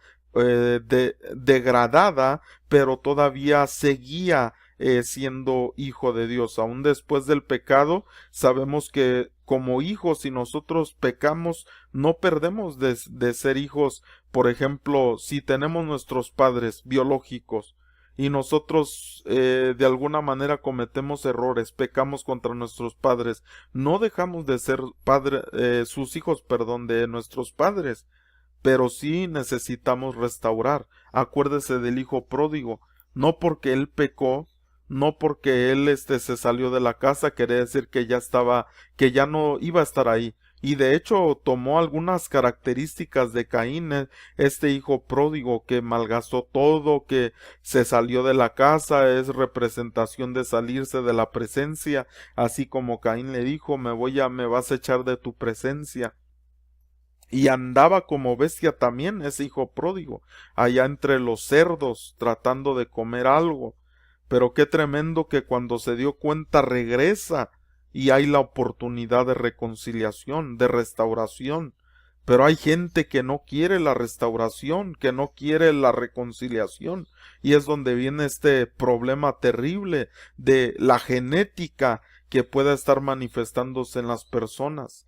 degradada, pero todavía seguía siendo hijo de Dios. Aún después del pecado, sabemos que como hijos, si nosotros pecamos, no perdemos de ser hijos. Por ejemplo, si tenemos nuestros padres biológicos y nosotros de alguna manera cometemos errores, pecamos contra nuestros padres, no dejamos de ser sus hijos, perdón, de nuestros padres, pero sí necesitamos restaurar. Acuérdese del hijo pródigo, no porque él pecó, no porque él se salió de la casa, quiere decir que ya estaba, que ya no iba a estar ahí. Y de hecho tomó algunas características de Caín, este hijo pródigo que malgastó todo, que se salió de la casa, es representación de salirse de la presencia, así como Caín le dijo: me vas a echar de tu presencia. Y andaba como bestia también ese hijo pródigo, allá entre los cerdos, tratando de comer algo. pero qué tremendo que cuando se dio cuenta regresa y hay la oportunidad de reconciliación, de restauración. Pero hay gente que no quiere la restauración, que no quiere la reconciliación, y es donde viene este problema terrible de la genética que pueda estar manifestándose en las personas.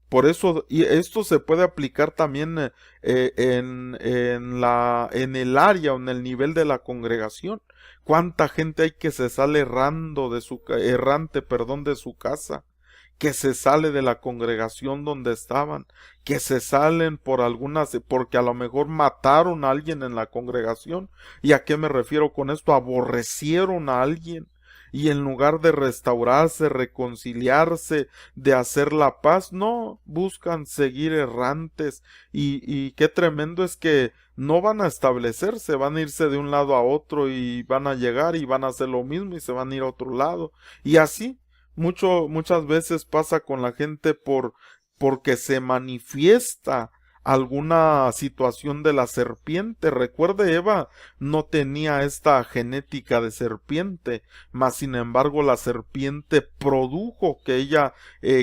Por eso, y esto se puede aplicar también en el área o en el nivel de la congregación. ¿Cuánta gente hay que se sale errante, perdón, de su casa? Que se sale de la congregación donde estaban, que se salen porque a lo mejor mataron a alguien en la congregación. ¿Y a qué me refiero con esto? Aborrecieron a alguien. Y en lugar de restaurarse, reconciliarse, de hacer la paz, no, buscan seguir errantes. Y qué tremendo es que no van a establecerse, van a irse de un lado a otro y van a llegar y van a hacer lo mismo y se van a ir a otro lado. Y así, muchas veces pasa con la gente porque se manifiesta alguna situación de la serpiente. Recuerde, Eva no tenía esta genética de serpiente, mas sin embargo la serpiente produjo que ella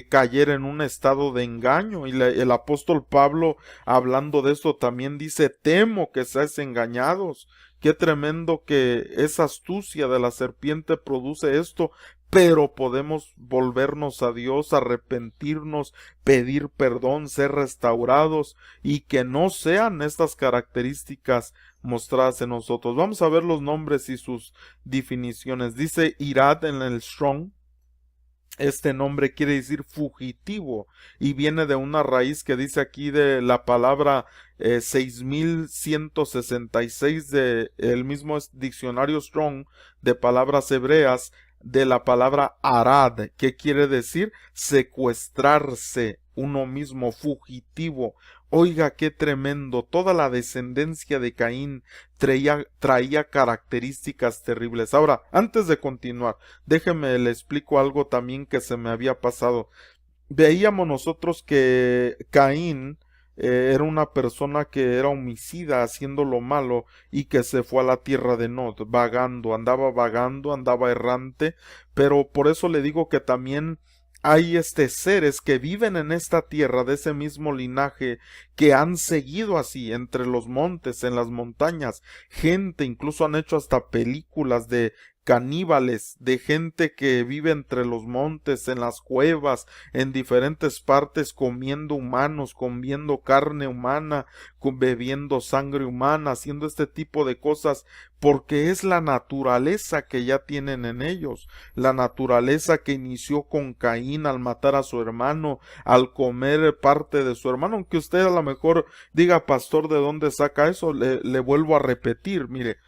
cayera en un estado de engaño. Y el apóstol Pablo, hablando de esto, también dice: temo que seáis engañados. Qué tremendo que esa astucia de la serpiente produce esto, pero podemos volvernos a Dios, arrepentirnos, pedir perdón, ser restaurados, y que no sean estas características mostradas en nosotros. Vamos a ver los nombres y sus definiciones. Dice Irad en el Strong. Este nombre quiere decir fugitivo y viene de una raíz que dice aquí de la palabra 6166 de el mismo diccionario Strong de palabras hebreas, de la palabra arad, que quiere decir secuestrarse uno mismo, fugitivo. Oiga, qué tremendo. Toda la descendencia de Caín traía características terribles. Ahora, antes de continuar, déjeme le explico algo también que se me había pasado. Veíamos nosotros que Caín era una persona que era homicida, haciendo lo malo, y que se fue a la tierra de Nod, vagando, andaba errante, pero por eso le digo que también hay seres que viven en esta tierra de ese mismo linaje, que han seguido así entre los montes, en las montañas, gente, incluso han hecho hasta películas de caníbales, de gente que vive entre los montes, en las cuevas, en diferentes partes, comiendo humanos, comiendo carne humana, bebiendo sangre humana, haciendo este tipo de cosas, porque es la naturaleza que ya tienen en ellos, la naturaleza que inició con Caín al matar a su hermano, al comer parte de su hermano. Aunque usted a lo mejor diga: pastor, ¿de dónde saca eso? Le vuelvo a repetir, mire,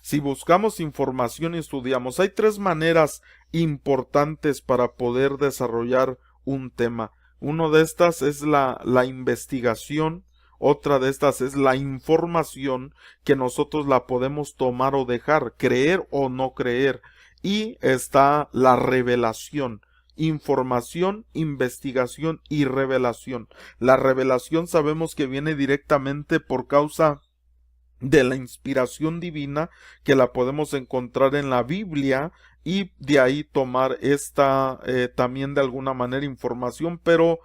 si buscamos información y estudiamos, hay tres maneras importantes para poder desarrollar un tema. Una de estas es la investigación, otra de estas es la información, que nosotros la podemos tomar o dejar, creer o no creer, y está la revelación. Información, investigación y revelación. La revelación sabemos que viene directamente por causa de la inspiración divina, que la podemos encontrar en la Biblia, y de ahí tomar esta también de alguna manera información, pero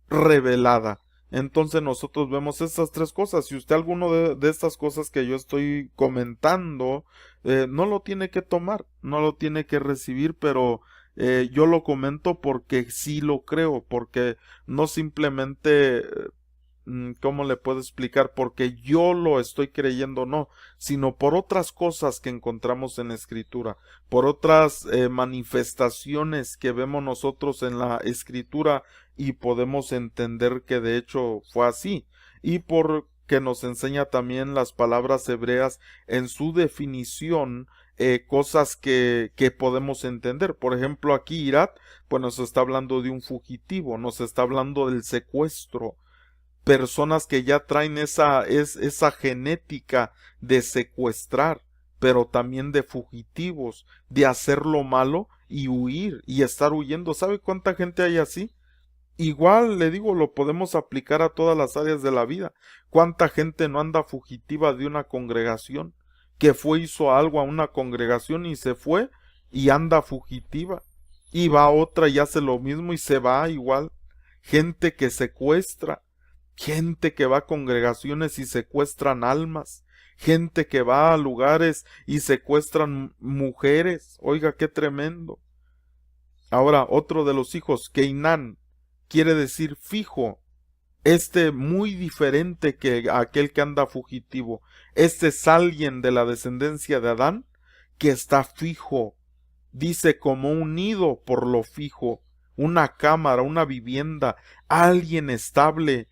revelada. Entonces nosotros vemos estas tres cosas. Si usted alguno de estas cosas que yo estoy comentando no lo tiene que tomar, no lo tiene que recibir, pero yo lo comento porque sí lo creo, porque no simplemente ¿cómo le puedo explicar? Porque yo lo estoy creyendo, no, sino por otras cosas que encontramos en la Escritura, por otras manifestaciones que vemos nosotros en la Escritura, y podemos entender que de hecho fue así, y porque nos enseña también las palabras hebreas en su definición, cosas que podemos entender. Por ejemplo, aquí Irat, pues nos está hablando de un fugitivo, nos está hablando del secuestro, personas que ya traen esa genética de secuestrar, pero también de fugitivos, de hacer lo malo y huir y estar huyendo. ¿Sabe cuánta gente hay así? Igual le digo, lo podemos aplicar a todas las áreas de la vida. ¿Cuánta gente no anda fugitiva de una congregación? que hizo algo a una congregación y se fue y anda fugitiva. Y va otra y hace lo mismo y se va igual. Gente que secuestra, gente que va a congregaciones y secuestran almas, gente que va a lugares y secuestran mujeres. Oiga, qué tremendo. Ahora, otro de los hijos, Keinán, quiere decir fijo. Muy diferente que aquel que anda fugitivo. Este es alguien de la descendencia de Adán que está fijo. Dice como un nido por lo fijo, una cámara, una vivienda, alguien estable,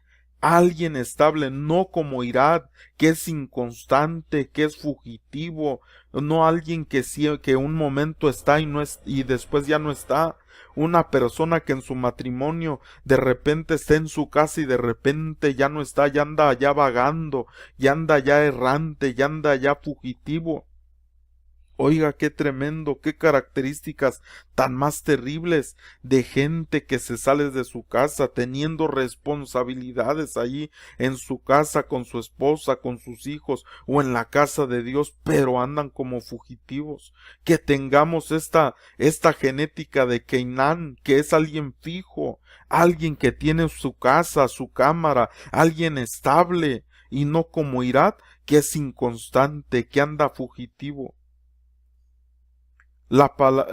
no como Irad, que es inconstante, que es fugitivo, no alguien que un momento está y no es, y después ya no está, una persona que en su matrimonio de repente está en su casa y de repente ya no está, ya anda ya vagando, ya anda ya errante, ya anda ya fugitivo. Oiga, qué tremendo, qué características tan más terribles de gente que se sale de su casa teniendo responsabilidades allí en su casa con su esposa, con sus hijos o en la casa de Dios, pero andan como fugitivos. Que tengamos esta genética de Keinán, que es alguien fijo, alguien que tiene su casa, su cámara, alguien estable y no como Irad, que es inconstante, que anda fugitivo.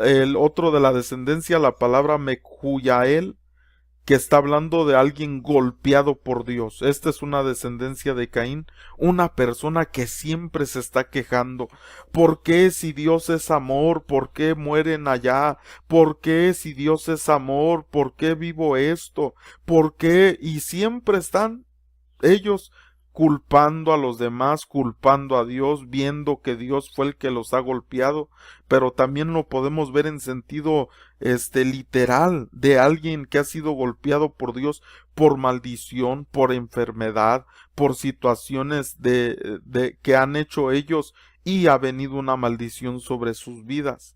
El otro de la descendencia, la palabra Mehuyael, que está hablando de alguien golpeado por Dios. Esta es una descendencia de Caín, una persona que siempre se está quejando. ¿Por qué si Dios es amor? ¿Por qué mueren allá? ¿Por qué si Dios es amor? ¿Por qué vivo esto? ¿Por qué? Y siempre están ellos culpando a los demás, culpando a Dios, viendo que Dios fue el que los ha golpeado, pero también lo podemos ver en sentido literal de alguien que ha sido golpeado por Dios por maldición, por enfermedad, por situaciones de que han hecho ellos y ha venido una maldición sobre sus vidas.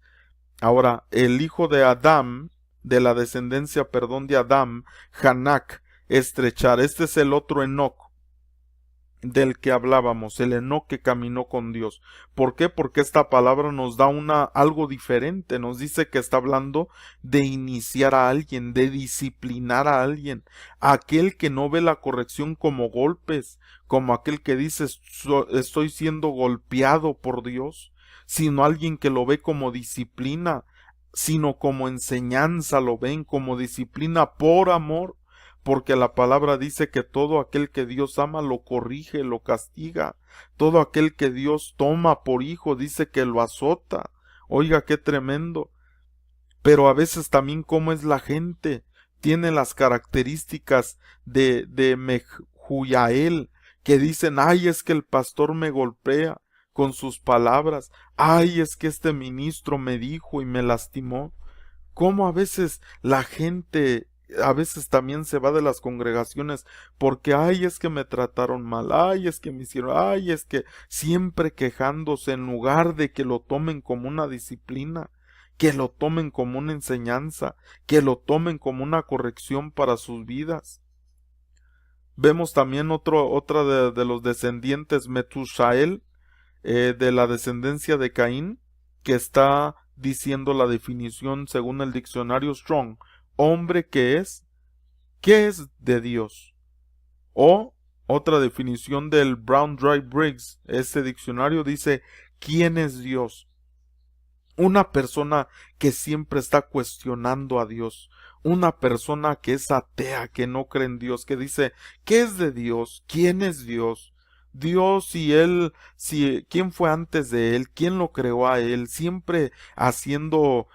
Ahora, el hijo de Adán, de la descendencia, de Adán, Hanac, estrechar, este es el otro Enoc del que hablábamos, el Enoc que caminó con Dios. ¿Por qué? Porque esta palabra nos da algo diferente, nos dice que está hablando de iniciar a alguien, de disciplinar a alguien, aquel que no ve la corrección como golpes, como aquel que dice estoy siendo golpeado por Dios, sino alguien que lo ve como disciplina, sino como enseñanza, lo ven como disciplina por amor, porque la palabra dice que todo aquel que Dios ama lo corrige, lo castiga, todo aquel que Dios toma por hijo dice que lo azota. Oiga, qué tremendo. Pero a veces también cómo es la gente, tiene las características de Mehuyael, que dicen, ay, es que el pastor me golpea con sus palabras, ay, es que este ministro me dijo y me lastimó. Cómo a veces la gente también se va de las congregaciones porque ay es que me trataron mal, ay es que me hicieron, ay es que siempre quejándose en lugar de que lo tomen como una disciplina, que lo tomen como una enseñanza, que lo tomen como una corrección para sus vidas. Vemos también otra de los descendientes Metushael, de la descendencia de Caín, que está diciendo la definición según el diccionario Strong, hombre que es, ¿qué es de Dios? O otra definición del Brown Dry Briggs, este diccionario dice, ¿quién es Dios? Una persona que siempre está cuestionando a Dios, una persona que es atea, que no cree en Dios, que dice, ¿qué es de Dios? ¿Quién es Dios? Dios y él, ¿quién fue antes de él? ¿Quién lo creó a él? Siempre haciendo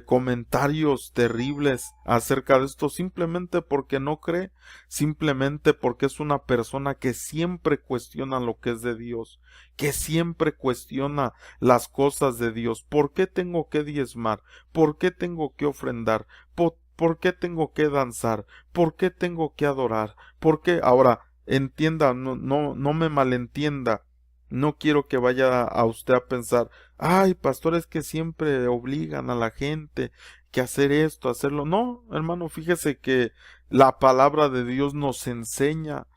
comentarios terribles acerca de esto, simplemente porque no cree, simplemente porque es una persona que siempre cuestiona lo que es de Dios, que siempre cuestiona las cosas de Dios. ¿Por qué tengo que diezmar? ¿Por qué tengo que ofrendar? ¿Por qué tengo que danzar? ¿Por qué tengo que adorar? ¿Por qué? Ahora, entienda, no me malentienda. No quiero que vaya a usted a pensar, ay, pastores que siempre obligan a la gente que hacer esto, hacerlo. No, hermano, fíjese que la palabra de Dios nos enseña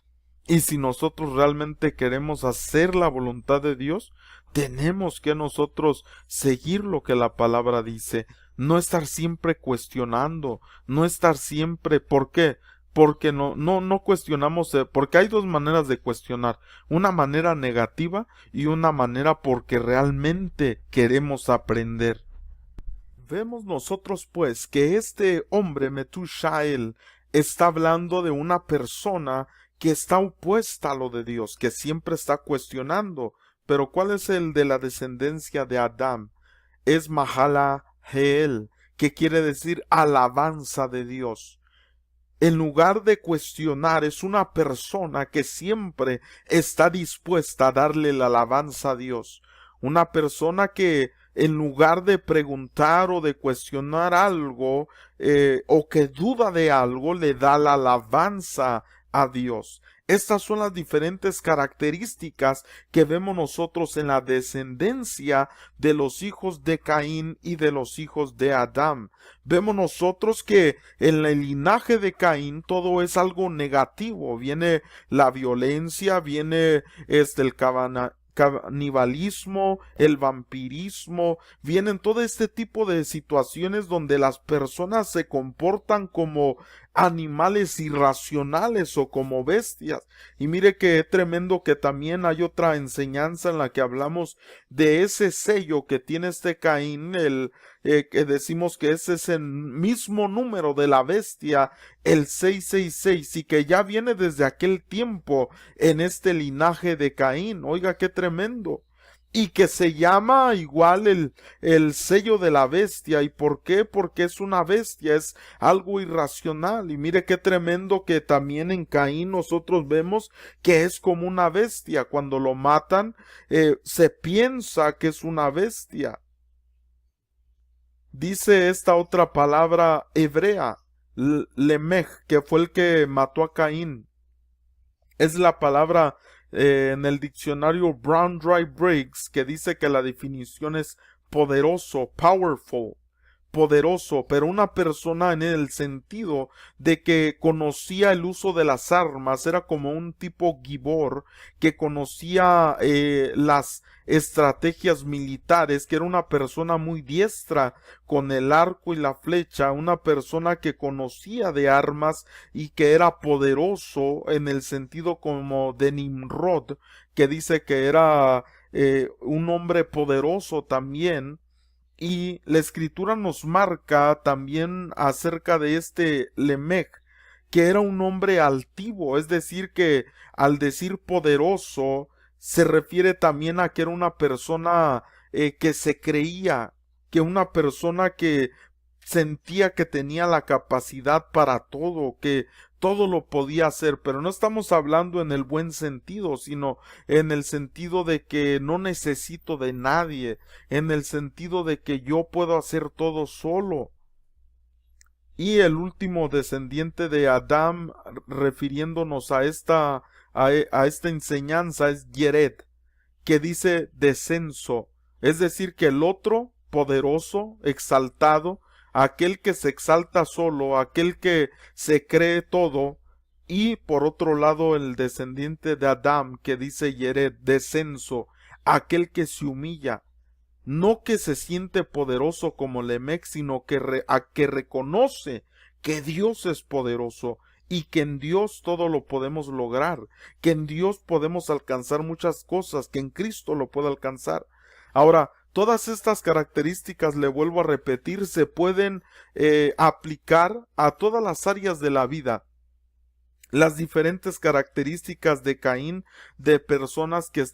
Y si nosotros realmente queremos hacer la voluntad de Dios, tenemos que nosotros seguir lo que la palabra dice, no estar siempre cuestionando, no estar siempre, ¿por qué? Porque no cuestionamos, porque hay dos maneras de cuestionar, una manera negativa y una manera porque realmente queremos aprender. Vemos nosotros pues que este hombre Metushael está hablando de una persona que está opuesta a lo de Dios, que siempre está cuestionando. Pero ¿cuál es el de la descendencia de Adán? Es Mahalaheel, que quiere decir alabanza de Dios. En lugar de cuestionar, es una persona que siempre está dispuesta a darle la alabanza a Dios. Una persona que en lugar de preguntar o de cuestionar algo o que duda de algo, le da la alabanza a Dios. Estas son las diferentes características que vemos nosotros en la descendencia de los hijos de Caín y de los hijos de Adán. Vemos nosotros que en el linaje de Caín todo es algo negativo. Viene la violencia, viene el canibalismo, el vampirismo, vienen todo este tipo de situaciones donde las personas se comportan como animales irracionales o como bestias. Y mire que tremendo que también hay otra enseñanza en la que hablamos de ese sello que tiene este Caín, que decimos que ese es el mismo número de la bestia, el 666, y que ya viene desde aquel tiempo en este linaje de Caín. Oiga, qué tremendo. Y que se llama igual el sello de la bestia. ¿Y por qué? Porque es una bestia, es algo irracional. Y mire qué tremendo que también en Caín nosotros vemos que es como una bestia. Cuando lo matan, se piensa que es una bestia. Dice esta otra palabra hebrea, Lemech, que fue el que mató a Caín. Es la palabra en el diccionario Brown Dry Briggs, que dice que la definición es poderoso, powerful, poderoso, pero una persona en el sentido de que conocía el uso de las armas, era como un tipo gibor que conocía las estrategias militares, que era una persona muy diestra con el arco y la flecha, una persona que conocía de armas y que era poderoso en el sentido como de Nimrod, que dice que era un hombre poderoso también. Y la escritura nos marca también acerca de este Lemech, que era un hombre altivo, es decir, que al decir poderoso se refiere también a que era una persona que se creía, que una persona que sentía que tenía la capacidad para todo, que todo lo podía hacer, pero no estamos hablando en el buen sentido, sino en el sentido de que no necesito de nadie, en el sentido de que yo puedo hacer todo solo. Y el último descendiente de Adán, refiriéndonos a esta enseñanza, es Yered, que dice descenso, es decir, que el otro, poderoso, exaltado, aquel que se exalta solo, aquel que se cree todo, y por otro lado el descendiente de Adán, que dice Yered, descenso, aquel que se humilla, no que se siente poderoso como Lemec, sino que reconoce que Dios es poderoso y que en Dios todo lo podemos lograr, que en Dios podemos alcanzar muchas cosas, que en Cristo lo puede alcanzar. Ahora, todas estas características, le vuelvo a repetir, se pueden aplicar a todas las áreas de la vida. Las diferentes características de Caín, de personas que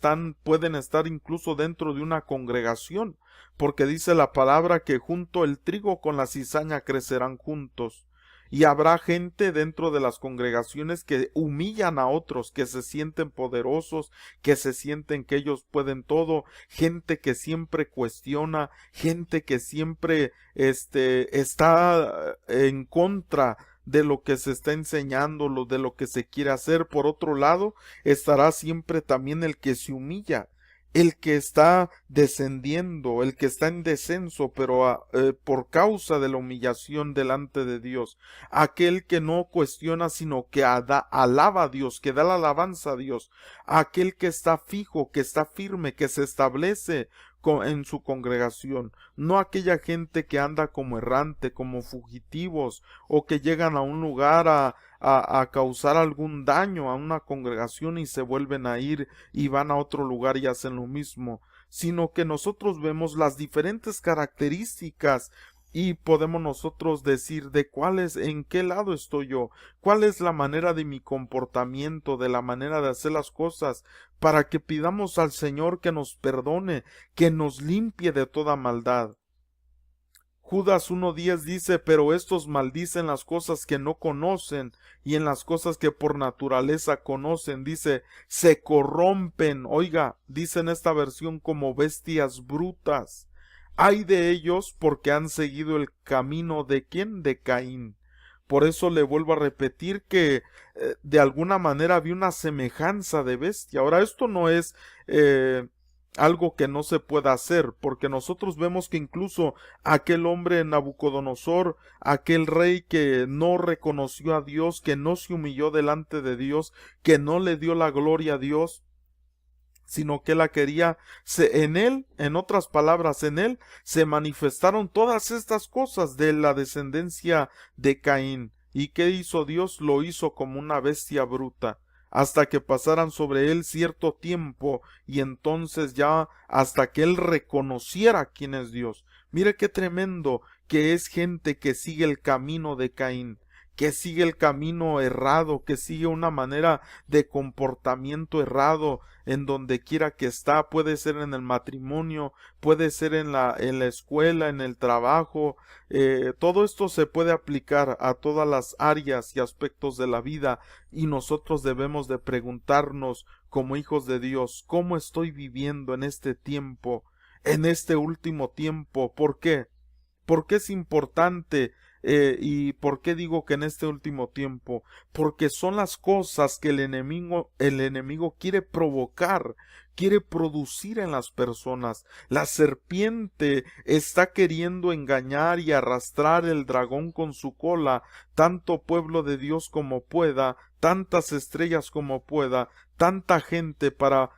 pueden estar incluso dentro de una congregación, porque dice la palabra que junto el trigo con la cizaña crecerán juntos. Y habrá gente dentro de las congregaciones que humillan a otros, que se sienten poderosos, que se sienten que ellos pueden todo, gente que siempre cuestiona, gente que siempre está en contra de lo que se está enseñando, de lo que se quiere hacer. Por otro lado, estará siempre también el que se humilla, el que está descendiendo, el que está en descenso, pero por causa de la humillación delante de Dios, aquel que no cuestiona, sino que alaba a Dios, que da la alabanza a Dios, aquel que está fijo, que está firme, que se establece en su congregación, no aquella gente que anda como errante, como fugitivos, o que llegan a un lugar a causar algún daño a una congregación y se vuelven a ir y van a otro lugar y hacen lo mismo, sino que nosotros vemos las diferentes características y podemos nosotros decir de en qué lado estoy yo, cuál es la manera de mi comportamiento, de la manera de hacer las cosas, para que pidamos al Señor que nos perdone, que nos limpie de toda maldad. Judas 1:10 dice, pero estos maldicen las cosas que no conocen, y en las cosas que por naturaleza conocen, dice, se corrompen, oiga, dice en esta versión, como bestias brutas. Ay de ellos, porque han seguido el camino de ¿quién? De Caín. Por eso le vuelvo a repetir que de alguna manera había una semejanza de bestia. Ahora, esto no es algo que no se pueda hacer, porque nosotros vemos que incluso aquel hombre Nabucodonosor, aquel rey que no reconoció a Dios, que no se humilló delante de Dios, que no le dio la gloria a Dios, sino que la quería, en él, en otras palabras, en él se manifestaron todas estas cosas de la descendencia de Caín. ¿Y qué hizo Dios? Lo hizo como una bestia bruta, hasta que pasaran sobre él cierto tiempo, y entonces ya hasta que él reconociera quién es Dios. Mire qué tremendo que es gente que sigue el camino de Caín, que sigue el camino errado, que sigue una manera de comportamiento errado en donde quiera que está, puede ser en el matrimonio, puede ser en la escuela, en el trabajo, todo esto se puede aplicar a todas las áreas y aspectos de la vida, y nosotros debemos de preguntarnos como hijos de Dios, ¿cómo estoy viviendo en este tiempo, en este último tiempo? ¿Por qué? ¿Por qué es importante? ¿Y por qué digo que en este último tiempo? Porque son las cosas que el enemigo quiere provocar, quiere producir en las personas. La serpiente está queriendo engañar y arrastrar el dragón con su cola, tanto pueblo de Dios como pueda, tantas estrellas como pueda, tanta gente para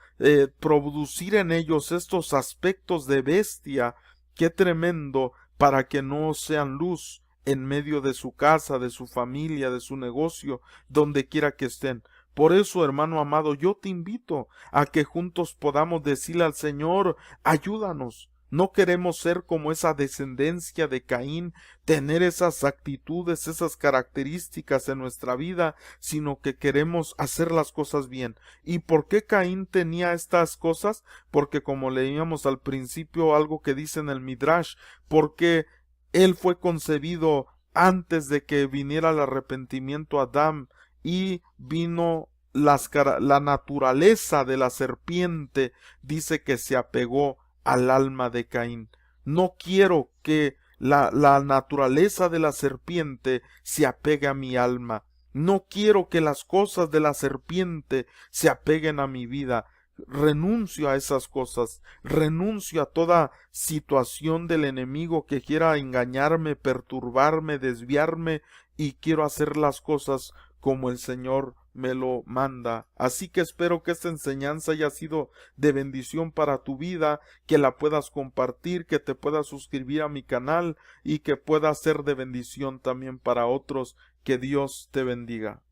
producir en ellos estos aspectos de bestia. Qué tremendo, para que no sean luz en medio de su casa, de su familia, de su negocio, donde quiera que estén. Por eso, hermano amado, yo te invito a que juntos podamos decirle al Señor, ayúdanos. No queremos ser como esa descendencia de Caín, tener esas actitudes, esas características en nuestra vida, sino que queremos hacer las cosas bien. ¿Y por qué Caín tenía estas cosas? Porque como leíamos al principio algo que dice en el Midrash, porque él fue concebido antes de que viniera el arrepentimiento a Adán, y vino la naturaleza de la serpiente, dice que se apegó al alma de Caín. No quiero que la naturaleza de la serpiente se apegue a mi alma. No quiero que las cosas de la serpiente se apeguen a mi vida. Renuncio a esas cosas, renuncio a toda situación del enemigo que quiera engañarme, perturbarme, desviarme, y quiero hacer las cosas como el Señor me lo manda. Así que espero que esta enseñanza haya sido de bendición para tu vida, que la puedas compartir, que te puedas suscribir a mi canal y que pueda ser de bendición también para otros. Que Dios te bendiga.